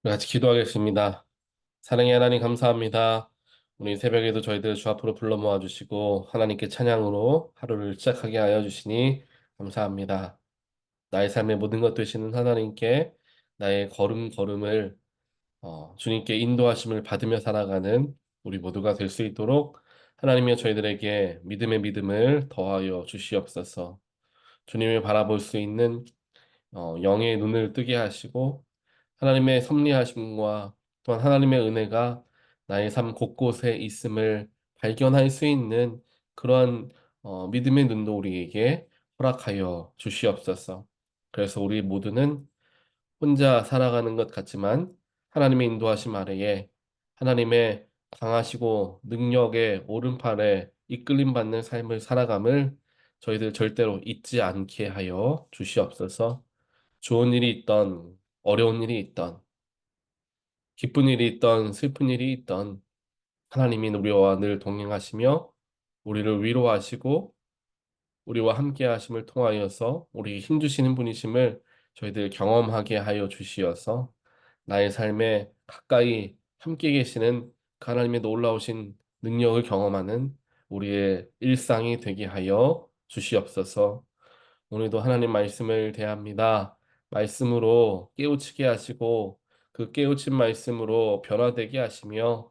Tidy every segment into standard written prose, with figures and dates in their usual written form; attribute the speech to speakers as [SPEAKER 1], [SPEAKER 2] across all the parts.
[SPEAKER 1] 같이 기도하겠습니다. 사랑의 하나님 감사합니다. 오늘 새벽에도 저희들 주 앞으로 불러 모아주시고 하나님께 찬양으로 하루를 시작하게 하여 주시니 감사합니다. 나의 삶의 모든 것 되시는 하나님께 나의 걸음걸음을 주님께 인도하심을 받으며 살아가는 우리 모두가 될 수 있도록 하나님의 저희들에게 믿음의 믿음을 더하여 주시옵소서. 주님을 바라볼 수 있는 영의 눈을 뜨게 하시고 하나님의 섭리하심과 또한 하나님의 은혜가 나의 삶 곳곳에 있음을 발견할 수 있는 그러한 믿음의 눈도 우리에게 허락하여 주시옵소서. 그래서 우리 모두는 혼자 살아가는 것 같지만 하나님의 인도하심 아래에 하나님의 강하시고 능력의 오른팔에 이끌림 받는 삶을 살아감을 저희들 절대로 잊지 않게 하여 주시옵소서. 좋은 일이 있던 어려운 일이 있던 기쁜 일이 있던 슬픈 일이 있던 하나님이 우리와 늘 동행하시며 우리를 위로하시고 우리와 함께 하심을 통하여서 우리 힘주시는 분이심을 저희들 경험하게 하여 주시어서 나의 삶에 가까이 함께 계시는 그 하나님의 놀라우신 능력을 경험하는 우리의 일상이 되게 하여 주시옵소서. 오늘도 하나님 말씀을 대합니다. 말씀으로 깨우치게 하시고 그 깨우친 말씀으로 변화되게 하시며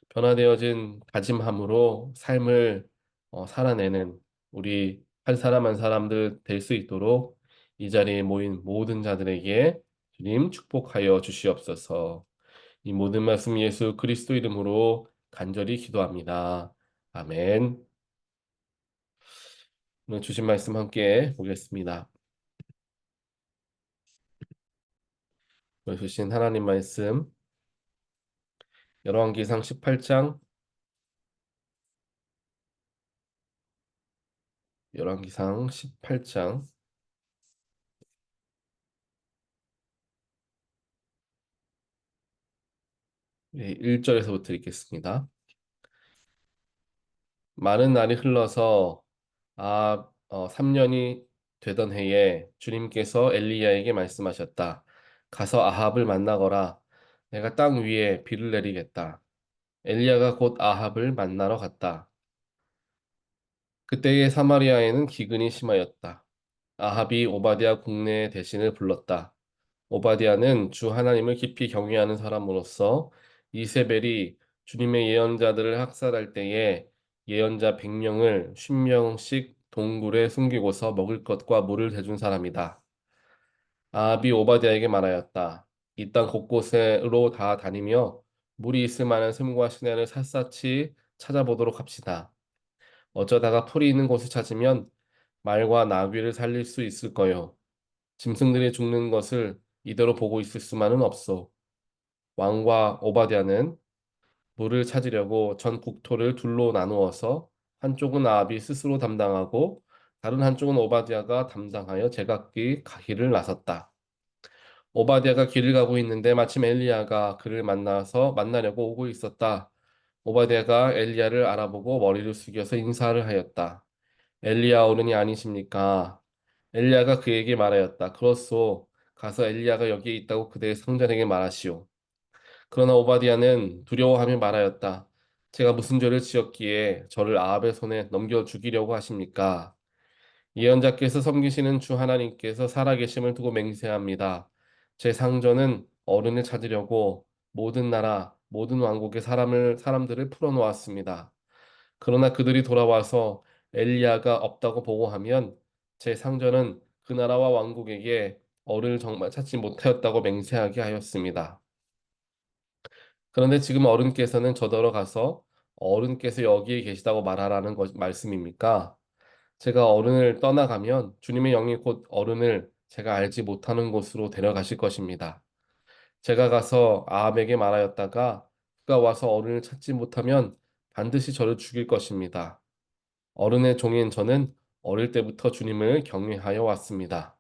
[SPEAKER 1] 변화되어진 다짐함으로 삶을 살아내는 우리 한 사람 한 사람들 될 수 있도록 이 자리에 모인 모든 자들에게 주님 축복하여 주시옵소서. 이 모든 말씀 예수 그리스도 이름으로 간절히 기도합니다. 아멘. 오늘 주신 말씀 함께 보겠습니다. 오늘 주신 하나님 말씀 열왕기상 18장 열왕기상 18장 1절에서부터 읽겠습니다. 많은 날이 흘러서 3년이 되던 해에 주님께서 엘리야에게 말씀하셨다. 가서 아합을 만나거라. 내가 땅 위에 비를 내리겠다. 엘리야가 곧 아합을 만나러 갔다. 그때의 사마리아에는 기근이 심하였다. 아합이 오바댜 국내 대신을 불렀다. 오바댜는 주 하나님을 깊이 경외하는 사람으로서 이세벨이 주님의 예언자들을 학살할 때에 예언자 100명을 50명씩 동굴에 숨기고서 먹을 것과 물을 대준 사람이다. 아합이 오바댜에게 말하였다. 이 땅 곳곳으로 다 다니며 물이 있을 만한 샘과 시내를 샅샅이 찾아보도록 합시다. 어쩌다가 풀이 있는 곳을 찾으면 말과 나귀를 살릴 수 있을 거요. 짐승들이 죽는 것을 이대로 보고 있을 수만은 없소. 왕과 오바댜는 물을 찾으려고 전 국토를 둘로 나누어서 한쪽은 아합이 스스로 담당하고 다른 한쪽은 오바댜가 담당하여 제각기 길을 나섰다. 오바댜가 길을 가고 있는데 마침 엘리야가 그를 만나려고 오고 있었다. 오바댜가 엘리야를 알아보고 머리를 숙여서 인사를 하였다. 엘리야 어른이 아니십니까? 엘리야가 그에게 말하였다. 그렇소. 가서 엘리야가 여기에 있다고 그대의 상전에게 말하시오. 그러나 오바댜는 두려워하며 말하였다. 제가 무슨 죄를 지었기에 저를 아합의 손에 넘겨 죽이려고 하십니까? 예언자께서 섬기시는 주 하나님께서 살아계심을 두고 맹세합니다. 제 상전은 어른을 찾으려고 모든 나라, 모든 왕국의 사람들을 풀어놓았습니다. 그러나 그들이 돌아와서 엘리야가 없다고 보고하면 제 상전은 그 나라와 왕국에게 어른을 정말 찾지 못하였다고 맹세하게 하였습니다. 그런데 지금 어른께서는 저더러 가서 어른께서 여기에 계시다고 말하라는 말씀입니까? 제가 어른을 떠나가면 주님의 영이 곧 어른을 제가 알지 못하는 곳으로 데려가실 것입니다. 제가 가서 아합에게 말하였다가 그가 와서 어른을 찾지 못하면 반드시 저를 죽일 것입니다. 어른의 종인 저는 어릴 때부터 주님을 경외하여 왔습니다.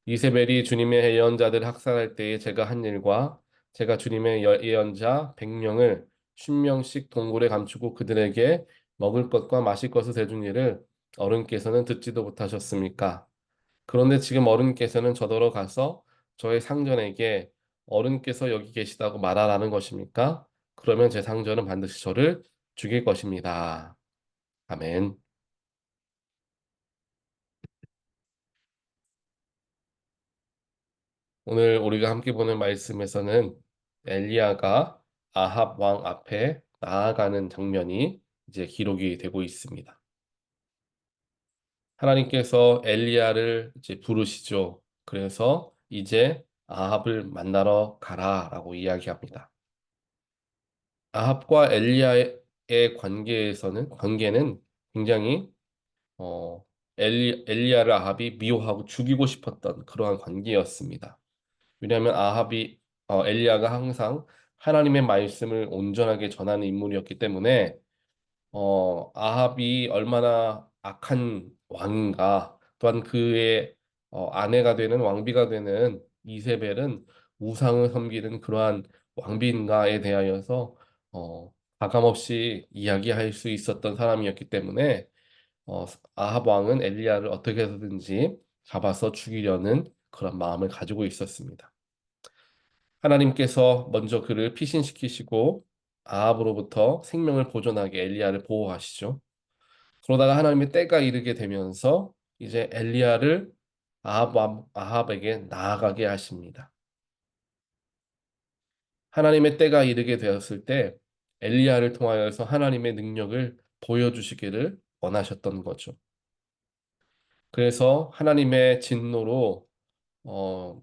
[SPEAKER 1] 이세벨이 주님의 예언자들 학살할 때에 제가 한 일과 제가 주님의 예언자 100명을 50명씩 동굴에 감추고 그들에게 먹을 것과 마실 것을 대준 일을 어른께서는 듣지도 못하셨습니까? 그런데 지금 어른께서는 저더러 가서 저의 상전에게 어른께서 여기 계시다고 말하라는 것입니까? 그러면 제 상전은 반드시 저를 죽일 것입니다. 아멘. 오늘 우리가 함께 보는 말씀에서는 엘리야가 아합 왕 앞에 나아가는 장면이 이제 기록이 되고 있습니다. 하나님께서 엘리야를 이제 부르시죠. 그래서 이제 아합을 만나러 가라라고 이야기합니다. 아합과 엘리야의 관계는 굉장히 엘리야를 아합이 미워하고 죽이고 싶었던 그러한 관계였습니다. 왜냐하면 엘리야가 항상 하나님의 말씀을 온전하게 전하는 인물이었기 때문에 아합이 얼마나 악한 왕인가, 또한 그의 아내가 되는 왕비가 되는 이세벨은 우상을 섬기는 그러한 왕비인가에 대하여서 가감없이 이야기할 수 있었던 사람이었기 때문에 어, 아합 왕은 엘리야를 어떻게 해서든지 잡아서 죽이려는 그런 마음을 가지고 있었습니다. 하나님께서 먼저 그를 피신시키시고 아합으로부터 생명을 보존하게 엘리야를 보호하시죠. 그러다가 하나님의 때가 이르게 되면서 이제 엘리야를 아합에게 나아가게 하십니다. 하나님의 때가 이르게 되었을 때 엘리야를 통하여서 하나님의 능력을 보여주시기를 원하셨던 거죠. 그래서 하나님의 진노로 어,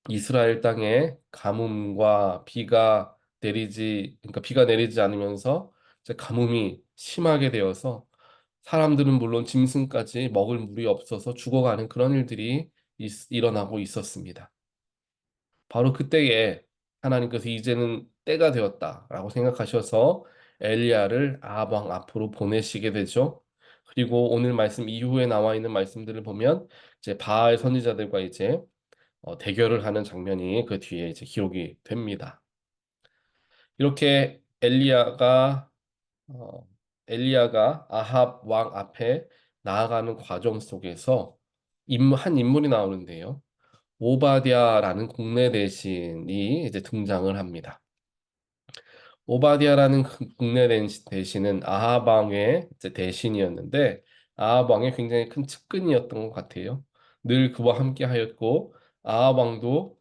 [SPEAKER 1] 이스라엘 땅에 가뭄과 그러니까 비가 내리지 않으면서 이제 가뭄이 심하게 되어서 사람들은 물론 짐승까지 먹을 물이 없어서 죽어가는 그런 일들이 일어나고 있었습니다. 바로 그때에 하나님께서 이제는 때가 되었다라고 생각하셔서 엘리야를 아합 왕 앞으로 보내시게 되죠. 그리고 오늘 말씀 이후에 나와 있는 말씀들을 보면 이제 바알 선지자들과 이제 대결을 하는 장면이 그 뒤에 이제 기록이 됩니다. 이렇게 어, 엘리야가 아합 왕 앞에 나아가는 과정 속에서 한 인물이 나오는데요. 오바댜라는 국내 대신이 이제 등장을 합니다. 오바댜라는 국내 대신은 아합 왕의 이제 대신이었는데 아합 왕의 굉장히 큰 측근이었던 것 같아요. 늘 그와 함께 하였고 아합 왕도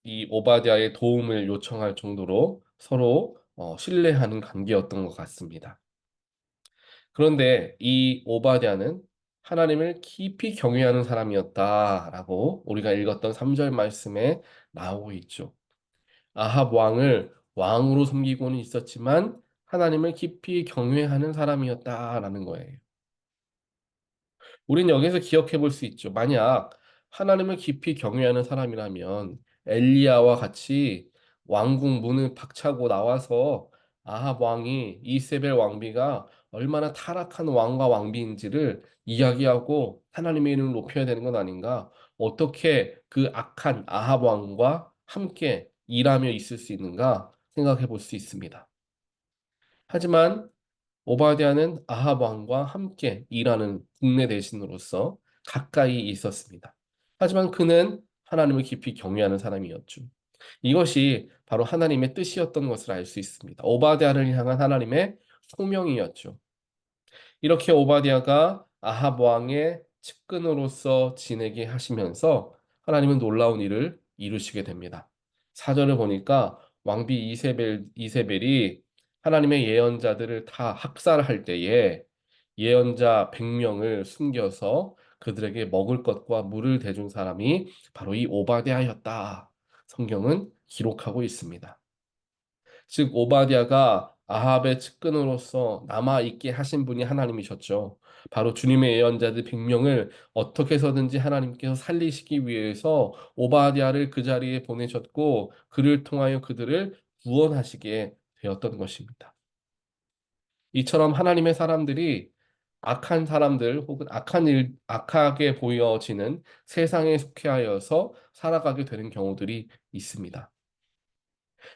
[SPEAKER 1] 이 오바댜의 도움을 요청할 정도로 서로 신뢰하는 관계였던 것 같습니다. 그런데 이 오바댜는 하나님을 깊이 경외하는 사람이었다라고 우리가 읽었던 3절 말씀에 나오고 있죠. 아합 왕을 왕으로 섬기고는 있었지만 하나님을 깊이 경외하는 사람이었다라는 거예요. 우린 여기서 기억해 볼 수 있죠. 만약 하나님을 깊이 경외하는 사람이라면 엘리야와 같이 왕궁 문을 박차고 나와서 아합 왕이 이세벨 왕비가 얼마나 타락한 왕과 왕비인지를 이야기하고 하나님의 이름을 높여야 되는 건 아닌가? 어떻게 그 악한 아합 왕과 함께 일하며 있을 수 있는가 생각해 볼 수 있습니다. 하지만 오바댜는 아합 왕과 함께 일하는 국내 대신으로서 가까이 있었습니다. 하지만 그는 하나님을 깊이 경외하는 사람이었죠. 이것이 바로 하나님의 뜻이었던 것을 알 수 있습니다. 오바댜를 향한 하나님의 소명이었죠. 이렇게 오바댜가 아합 왕의 측근으로서 지내게 하시면서 하나님은 놀라운 일을 이루시게 됩니다. 사절을 보니까 왕비 이세벨이 하나님의 예언자들을 다 학살할 때에 예언자 100명을 숨겨서 그들에게 먹을 것과 물을 대준 사람이 바로 이 오바댜였다. 성경은 기록하고 있습니다. 즉 오바댜가 아합의 측근으로서 남아 있게 하신 분이 하나님이셨죠. 바로 주님의 예언자들 100명을 어떻게 해서든지 하나님께서 살리시기 위해서 오바댜를 그 자리에 보내셨고 그를 통하여 그들을 구원하시게 되었던 것입니다. 이처럼 하나님의 사람들이 악한 사람들 혹은 악하게 보여지는 세상에 속해하여서 살아가게 되는 경우들이 있습니다.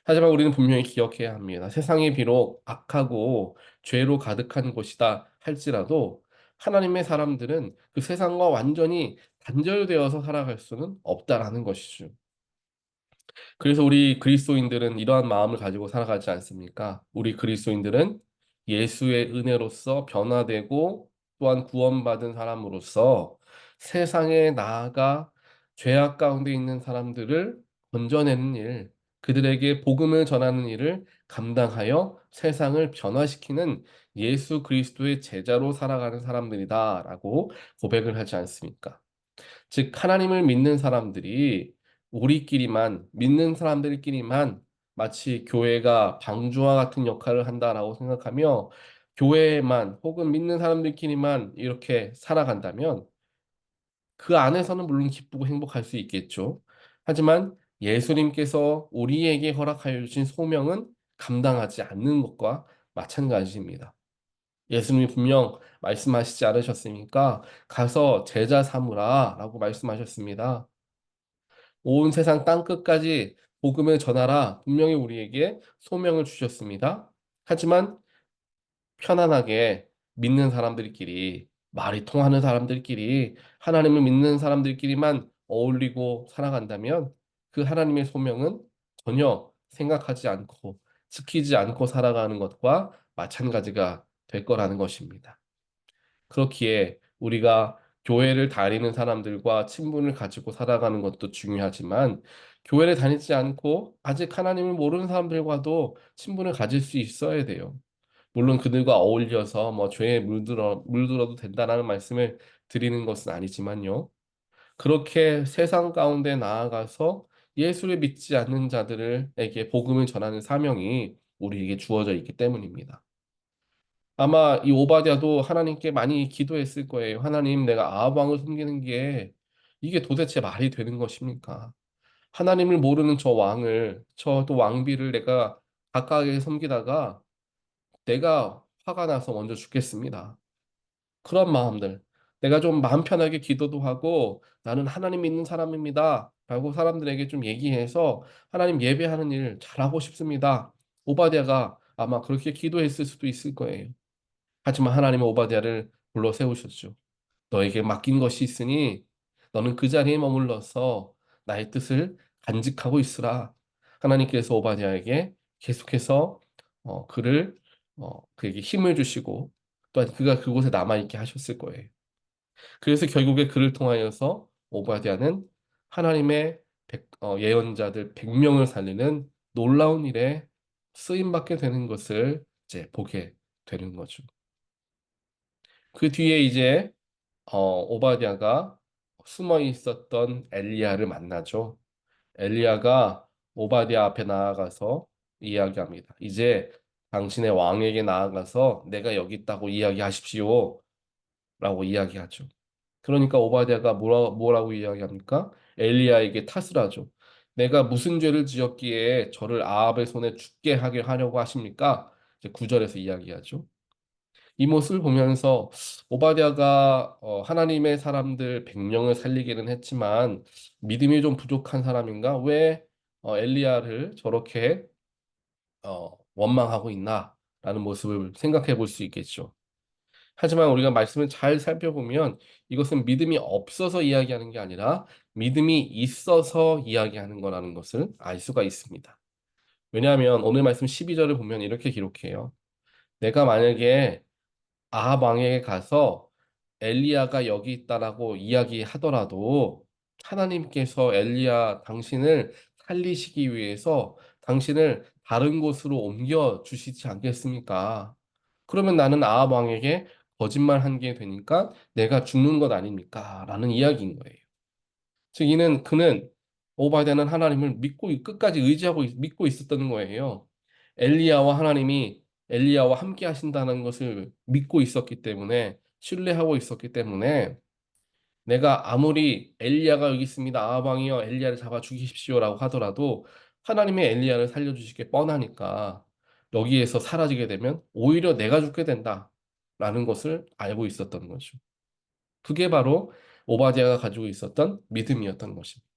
[SPEAKER 1] 하지만 우리는 분명히 기억해야 합니다. 세상이 비록 악하고 죄로 가득한 곳이다 할지라도 하나님의 사람들은 그 세상과 완전히 단절되어서 살아갈 수는 없다라는 것이죠. 그래서 우리 그리스도인들은 이러한 마음을 가지고 살아가지 않습니까? 우리 그리스도인들은 예수의 은혜로서 변화되고 또한 구원받은 사람으로서 세상에 나아가 죄악 가운데 있는 사람들을 건져내는 일, 그들에게 복음을 전하는 일을 감당하여 세상을 변화시키는 예수 그리스도의 제자로 살아가는 사람들이다라고 고백을 하지 않습니까? 즉, 하나님을 믿는 사람들이 우리끼리만, 믿는 사람들끼리만 마치 교회가 방주와 같은 역할을 한다라고 생각하며 교회만 혹은 믿는 사람들끼리만 이렇게 살아간다면 그 안에서는 물론 기쁘고 행복할 수 있겠죠. 하지만 예수님께서 우리에게 허락하여 주신 소명은 감당하지 않는 것과 마찬가지입니다. 예수님이 분명 말씀하시지 않으셨습니까? 가서 제자 삼으라 라고 말씀하셨습니다. 온 세상 땅 끝까지 복음을 전하라 분명히 우리에게 소명을 주셨습니다. 하지만 편안하게 믿는 사람들끼리, 말이 통하는 사람들끼리, 하나님을 믿는 사람들끼리만 어울리고 살아간다면 그 하나님의 소명은 전혀 생각하지 않고 지키지 않고 살아가는 것과 마찬가지가 될 거라는 것입니다. 그렇기에 우리가 교회를 다니는 사람들과 친분을 가지고 살아가는 것도 중요하지만 교회를 다니지 않고 아직 하나님을 모르는 사람들과도 친분을 가질 수 있어야 돼요. 물론 그들과 어울려서 뭐 죄에 물들어도 된다라는 말씀을 드리는 것은 아니지만요. 그렇게 세상 가운데 나아가서 예수를 믿지 않는 자들에게 복음을 전하는 사명이 우리에게 주어져 있기 때문입니다. 아마 이 오바댜도 하나님께 많이 기도했을 거예요. 하나님, 내가 아합 왕을 섬기는 게 이게 도대체 말이 되는 것입니까? 하나님을 모르는 저 왕을, 저 또 왕비를 내가 가까이 섬기다가 내가 화가 나서 먼저 죽겠습니다. 그런 마음들. 내가 좀 마음 편하게 기도도 하고 나는 하나님 믿는 사람입니다. 라고 사람들에게 좀 얘기해서 하나님 예배하는 일 잘하고 싶습니다. 오바댜가 아마 그렇게 기도했을 수도 있을 거예요. 하지만 하나님은 오바댜를 불러 세우셨죠. 너에게 맡긴 것이 있으니 너는 그 자리에 머물러서 나의 뜻을 간직하고 있으라. 하나님께서 오바댜에게 계속해서 그를 그에게 힘을 주시고 또한 그가 그곳에 남아 있게 하셨을 거예요. 그래서 결국에 그를 통하여서 오바댜는 하나님의 예언자들 100명을 살리는 놀라운 일에 쓰임 받게 되는 것을 이제 보게 되는 거죠. 그 뒤에 이제 오바댜가 숨어 있었던 엘리야를 만나죠. 엘리야가 오바댜 앞에 나아가서 이야기합니다. 이제 당신의 왕에게 나아가서 내가 여기 있다고 이야기하십시오. 라고 이야기하죠. 그러니까 오바댜가 뭐라고 이야기합니까? 엘리야에게 탓을 하죠. 내가 무슨 죄를 지었기에 저를 아합의 손에 죽게 하게 하려고 하십니까? 이제 9절에서 이야기하죠. 이 모습을 보면서 오바댜가 하나님의 사람들 100명을 살리기는 했지만 믿음이 좀 부족한 사람인가? 왜 엘리야를 저렇게 원망하고 있나라는 모습을 생각해 볼 수 있겠죠. 하지만 우리가 말씀을 잘 살펴보면 이것은 믿음이 없어서 이야기하는 게 아니라 믿음이 있어서 이야기하는 거라는 것을 알 수가 있습니다. 왜냐하면 오늘 말씀 12절을 보면 이렇게 기록해요. 내가 만약에 아합 왕에게 가서 엘리야가 여기 있다라고 이야기하더라도 하나님께서 엘리야 당신을 살리시기 위해서 당신을 다른 곳으로 옮겨 주시지 않겠습니까? 그러면 나는 아합 왕에게 거짓말한 게 되니까 내가 죽는 것 아닙니까? 라는 이야기인 거예요. 즉 이는 그는 오바댜는 하나님을 믿고 끝까지 의지하고 믿고 있었던 거예요. 엘리야와 하나님이 엘리야와 함께 하신다는 것을 믿고 있었기 때문에 신뢰하고 있었기 때문에 내가 아무리 엘리야가 여기 있습니다. 아합 왕이여 엘리야를 잡아 죽이십시오라고 하더라도 하나님의 엘리야를 살려주시게 뻔하니까 여기에서 사라지게 되면 오히려 내가 죽게 된다라는 것을 알고 있었던 거죠. 그게 바로 오바댜가 가지고 있었던 믿음이었던 것입니다.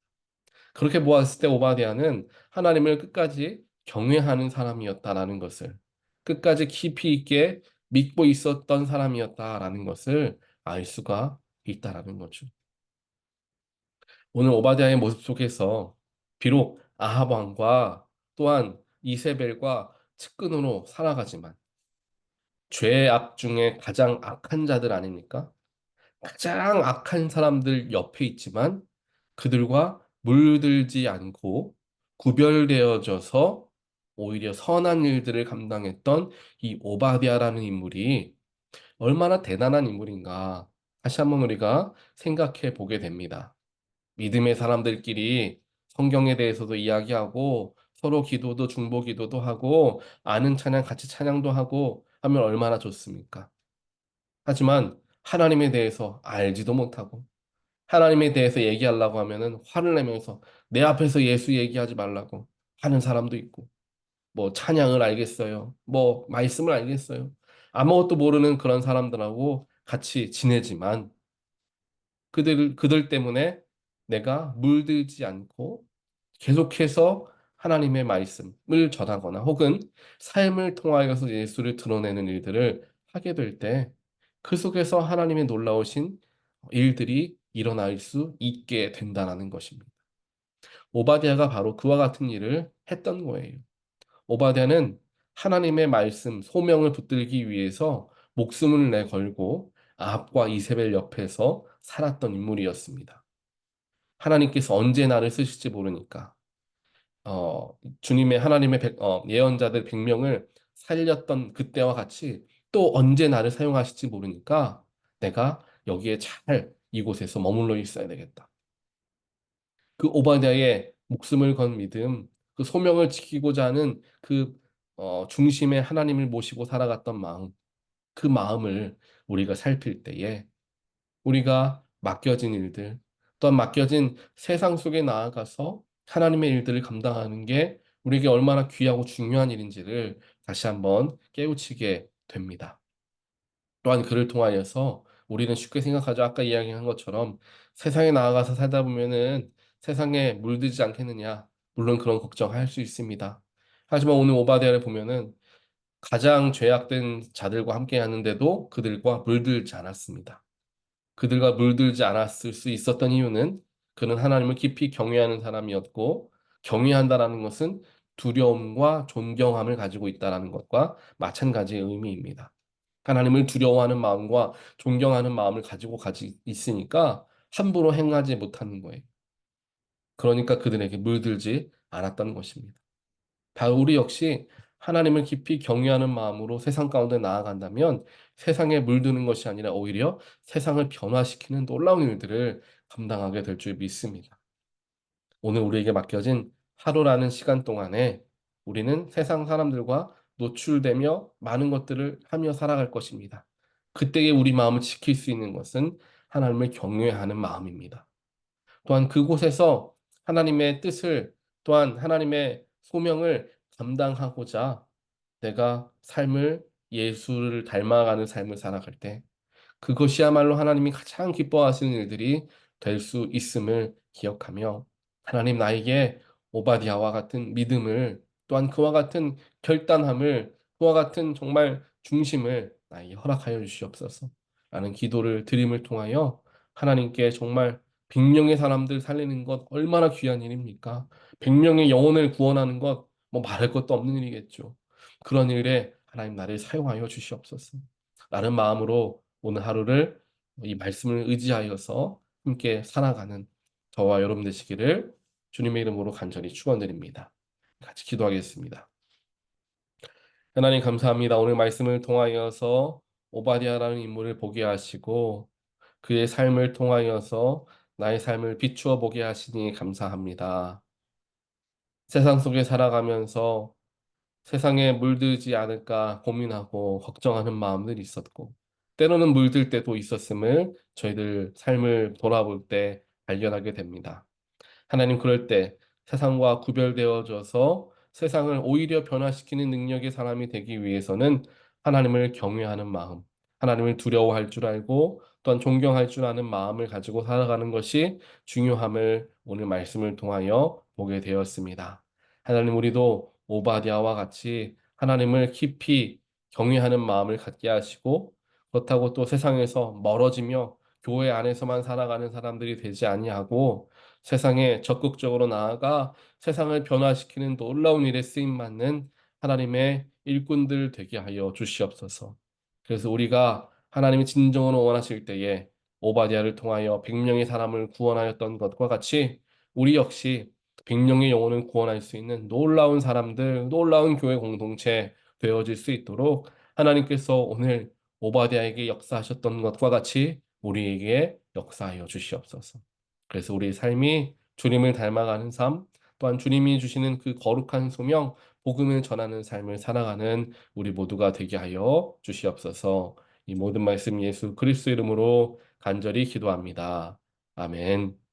[SPEAKER 1] 그렇게 보았을 때 오바댜는 하나님을 끝까지 경외하는 사람이었다라는 것을 끝까지 깊이 있게 믿고 있었던 사람이었다라는 것을 알 수가 있다라는 거죠. 오늘 오바댜의 모습 속에서 비록 아합 왕과 또한 이세벨과 측근으로 살아가지만 죄의 악 중에 가장 악한 자들 아닙니까? 가장 악한 사람들 옆에 있지만 그들과 물들지 않고 구별되어져서 오히려 선한 일들을 감당했던 이 오바댜라는 인물이 얼마나 대단한 인물인가 다시 한번 우리가 생각해 보게 됩니다. 믿음의 사람들끼리 성경에 대해서도 이야기하고 서로 기도도 중보 기도도 하고 아는 찬양 같이 찬양도 하고 하면 얼마나 좋습니까? 하지만 하나님에 대해서 알지도 못하고 하나님에 대해서 얘기하려고 하면은 화를 내면서 내 앞에서 예수 얘기하지 말라고 하는 사람도 있고 뭐 찬양을 알겠어요. 뭐 말씀을 알겠어요. 아무것도 모르는 그런 사람들하고 같이 지내지만 그들 때문에 내가 물들지 않고 계속해서 하나님의 말씀을 전하거나 혹은 삶을 통하여서 예수를 드러내는 일들을 하게 될 때 그 속에서 하나님의 놀라우신 일들이 일어날 수 있게 된다는 것입니다. 오바댜가 바로 그와 같은 일을 했던 거예요. 오바댜는 하나님의 말씀, 소명을 붙들기 위해서 목숨을 내걸고 아합과 이세벨 옆에서 살았던 인물이었습니다. 하나님께서 언제 나를 쓰실지 모르니까 주님의 하나님의 예언자들 100명을 살렸던 그때와 같이 또 언제 나를 사용하실지 모르니까 내가 여기에 잘 이곳에서 머물러 있어야 되겠다. 그 오바댜의 목숨을 건 믿음, 그 소명을 지키고자 하는 그 중심에 하나님을 모시고 살아갔던 마음, 그 마음을 우리가 살필 때에 우리가 맡겨진 일들, 또한 맡겨진 세상 속에 나아가서 하나님의 일들을 감당하는 게 우리에게 얼마나 귀하고 중요한 일인지를 다시 한번 깨우치게 됩니다. 또한 그를 통하여서 우리는 쉽게 생각하죠. 아까 이야기한 것처럼 세상에 나아가서 살다 보면은 세상에 물들지 않겠느냐. 물론 그런 걱정할 수 있습니다. 하지만 오늘 오바댜를 보면은 가장 죄악된 자들과 함께 하는데도 그들과 물들지 않았습니다. 그들과 물들지 않았을 수 있었던 이유는 그는 하나님을 깊이 경외하는 사람이었고 경외한다라는 것은 두려움과 존경함을 가지고 있다라는 것과 마찬가지의 의미입니다. 하나님을 두려워하는 마음과 존경하는 마음을 가지고 있으니까 함부로 행하지 못하는 거예요. 그러니까 그들에게 물들지 않았던 것입니다. 바로 우리 역시 하나님을 깊이 경외하는 마음으로 세상 가운데 나아간다면 세상에 물드는 것이 아니라 오히려 세상을 변화시키는 놀라운 일들을 감당하게 될 줄 믿습니다. 오늘 우리에게 맡겨진 하루라는 시간 동안에 우리는 세상 사람들과 노출되며 많은 것들을 하며 살아갈 것입니다. 그때에 우리 마음을 지킬 수 있는 것은 하나님을 경외하는 마음입니다. 또한 그곳에서 하나님의 뜻을 또한 하나님의 소명을 감당하고자 내가 삶을 예수를 닮아가는 삶을 살아갈 때 그것이야말로 하나님이 가장 기뻐하시는 일들이 될 수 있음을 기억하며 하나님 나에게 오바댜와 같은 믿음을 또한 그와 같은 결단함을 그와 같은 정말 중심을 나에게 허락하여 주시옵소서. 라는 기도를 드림을 통하여 하나님께 정말 100명의 사람들 살리는 것 얼마나 귀한 일입니까? 100명의 영혼을 구원하는 것 뭐 말할 것도 없는 일이겠죠. 그런 일에 하나님 나를 사용하여 주시옵소서. 라는 마음으로 오늘 하루를 이 말씀을 의지하여서 함께 살아가는 저와 여러분 되시기를 주님의 이름으로 간절히 축원드립니다. 같이 기도하겠습니다. 하나님 감사합니다. 오늘 말씀을 통하여서 오바댜라는 인물을 보게 하시고 그의 삶을 통하여서 나의 삶을 비추어 보게 하시니 감사합니다. 세상 속에 살아가면서 세상에 물들지 않을까 고민하고 걱정하는 마음들이 있었고, 때로는 물들 때도 있었음을 저희들 삶을 돌아볼 때 발견하게 됩니다. 하나님 그럴 때 세상과 구별되어져서 세상을 오히려 변화시키는 능력의 사람이 되기 위해서는 하나님을 경외하는 마음, 하나님을 두려워할 줄 알고 또한 존경할 줄 아는 마음을 가지고 살아가는 것이 중요함을 오늘 말씀을 통하여 보게 되었습니다. 하나님 우리도 오바댜와 같이 하나님을 깊이 경외하는 마음을 갖게 하시고 그렇다고 또 세상에서 멀어지며 교회 안에서만 살아가는 사람들이 되지 아니하고 세상에 적극적으로 나아가 세상을 변화시키는 놀라운 일에 쓰임 받는 하나님의 일꾼들 되게 하여 주시옵소서. 그래서 우리가 하나님이 진정으로 원하실 때에 오바댜를 통하여 100명의 사람을 구원하였던 것과 같이 우리 역시 100명의 영혼을 구원할 수 있는 놀라운 사람들, 놀라운 교회 공동체 되어질 수 있도록 하나님께서 오늘 오바댜에게 역사하셨던 것과 같이 우리에게 역사하여 주시옵소서. 그래서 우리 삶이 주님을 닮아가는 삶, 또한 주님이 주시는 그 거룩한 소명, 복음을 전하는 삶을 살아가는 우리 모두가 되게 하여 주시옵소서. 이 모든 말씀 예수 그리스도 이름으로 간절히 기도합니다. 아멘.